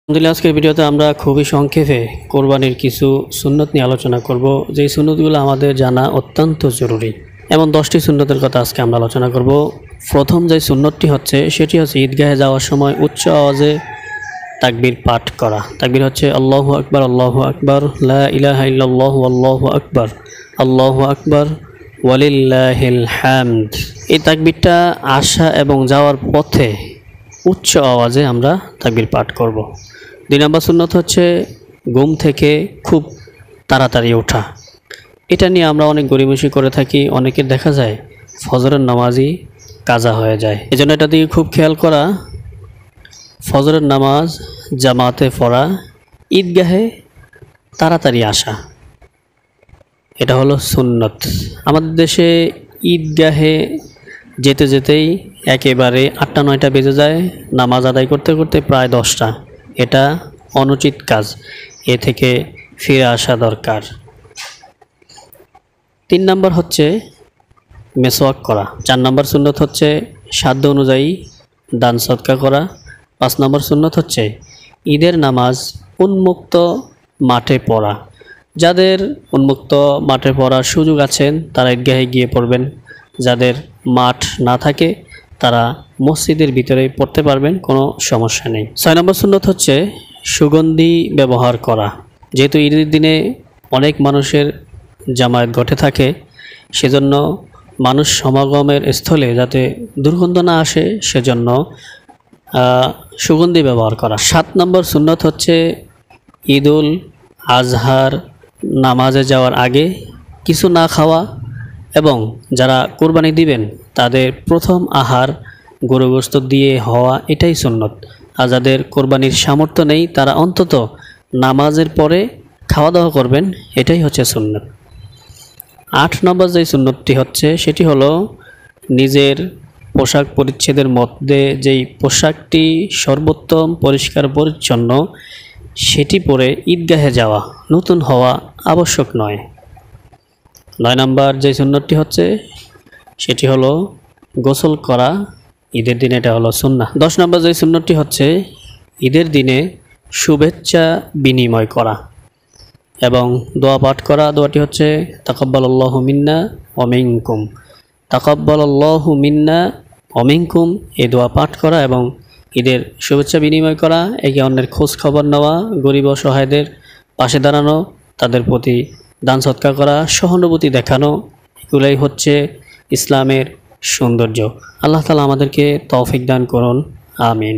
আলহামদুলিল্লাহ, আজকের ভিডিওতে আমরা খুবই সংক্ষেপে কোরবানির কিছু সুন্নত নিয়ে আলোচনা করব। যেই সুন্নতগুলো আমাদের জানা অত্যন্ত জরুরি। এমন 10টি সুন্নতের কথা আজকে আমরা আলোচনা করব। প্রথম যে সুন্নতটি হচ্ছে সেটি হচ্ছে ঈদগাহে যাওয়ার সময় উচ্চ আওয়াজে তাকবীর পাঠ করা। তাকবীর হচ্ছে আল্লাহু আকবার, আল্লাহু আকবার, লা ইলাহা ইল্লাল্লাহু, আল্লাহু আকবার, আল্লাহু আকবার, ওয়ালিল্লাহিল হামদ। এই তাকবীরটা আসা এবং যাওয়ার পথে উচ্চ আওয়াজে আমরা তাকবীর পাঠ করব। 2 নম্বর সুন্নত হচ্ছে ঘুম থেকে খুব তাড়াতাড়ি ওঠা। এটা নিয়ে আমরা অনেক গড়িমসি করে থাকি। অনেকের দেখা যায় ফজরের নামাজই কাজা হয়ে যায়। এজন্য এটা দিকে খুব খেয়াল করা। ফজরের নামাজ জামাতে পড়া, ঈদগাহে তাড়াতাড়ি আসা, এটা হলো সুন্নত। আমাদের দেশে ঈদগাহে যেতে যেতেই একেবারে 8টা-9টা বেজে যায়, নামাজ আদায় করতে করতে প্রায় 10টা। এটা অনুচিত কাজ, এ থেকে ফিরে আসা দরকার। 3 নম্বর হচ্ছে মেসওয়াক করা। 4 নম্বর সুন্নত হচ্ছে সাধ্য অনুযায়ী দান সদকা করা। 5 নম্বর সুন্নত হচ্ছে ঈদের নামাজ উন্মুক্ত মাঠে পড়া। যাদের উন্মুক্ত মাঠে পড়ার সুযোগ আছেন তারা ঈদগাহে গিয়ে পড়বেন। যাদের মাঠ না থাকে তারা মসজিদের ভিতরেই পড়তে পারবেন, কোনো সমস্যা নেই। 6 নম্বর সুন্নত হচ্ছে সুগন্ধি ব্যবহার করা। যেহেতু ঈদের দিনে অনেক মানুষের জামায়াত ঘটে থাকে, সেজন্য মানুষ সমাগমের স্থলে যাতে দুর্গন্ধ না আসে সেজন্য সুগন্ধি ব্যবহার করা। 7 নম্বর সুন্নত হচ্ছে ঈদুল আজহার নামাজে যাওয়ার আগে কিছু না খাওয়া এবং যারা কোরবানি দিবেন তাদের প্রথম আহার গরু গোশত দিয়ে হওয়া, এটাই সুন্নত। আর যাদের কোরবানির সামর্থ্য নেই তারা অন্তত নামাজের পরে খাওয়া দাওয়া করবেন, এটাই হচ্ছে সুন্নত। 8 নম্বর যে সুন্নতটি হচ্ছে সেটি হলো নিজের পোশাক পরিচ্ছেদের মধ্যে যেই পোশাকটি সর্বোত্তম পরিষ্কার পরিচ্ছন্ন সেটি পরে ঈদগাহে যাওয়া, নতুন হওয়া আবশ্যক নয়। 9 নম্বর যে সুন্নতটি হচ্ছে সেটি হলো গোসল করা ঈদের দিনে, এটা হলো সুন্নাহ। 10 নম্বর যে সুন্নতটি হচ্ছে ঈদের দিনে শুভেচ্ছা বিনিময় করা এবং দোয়া পাঠ করা। দোয়াটি হচ্ছে তাকাব্বালাল্লাহু মিন্না ওয়া মিনকুম। তাকাব্বালাল্লাহু মিন্না ওয়া মিনকুম, এই দোয়া পাঠ করা এবং ঈদের শুভেচ্ছা বিনিময় করা, একে অন্যের খোঁজ খবর নেওয়া, গরিব অসহায়দের পাশে দাঁড়ানো, তাদের প্রতি দান সৎকার করা, সহানুভূতি দেখানো, এগুলাই হচ্ছে ইসলামের সৌন্দর্য। আল্লাহ তাআলা আমাদেরকে তৌফিক দান করুন, আমিন।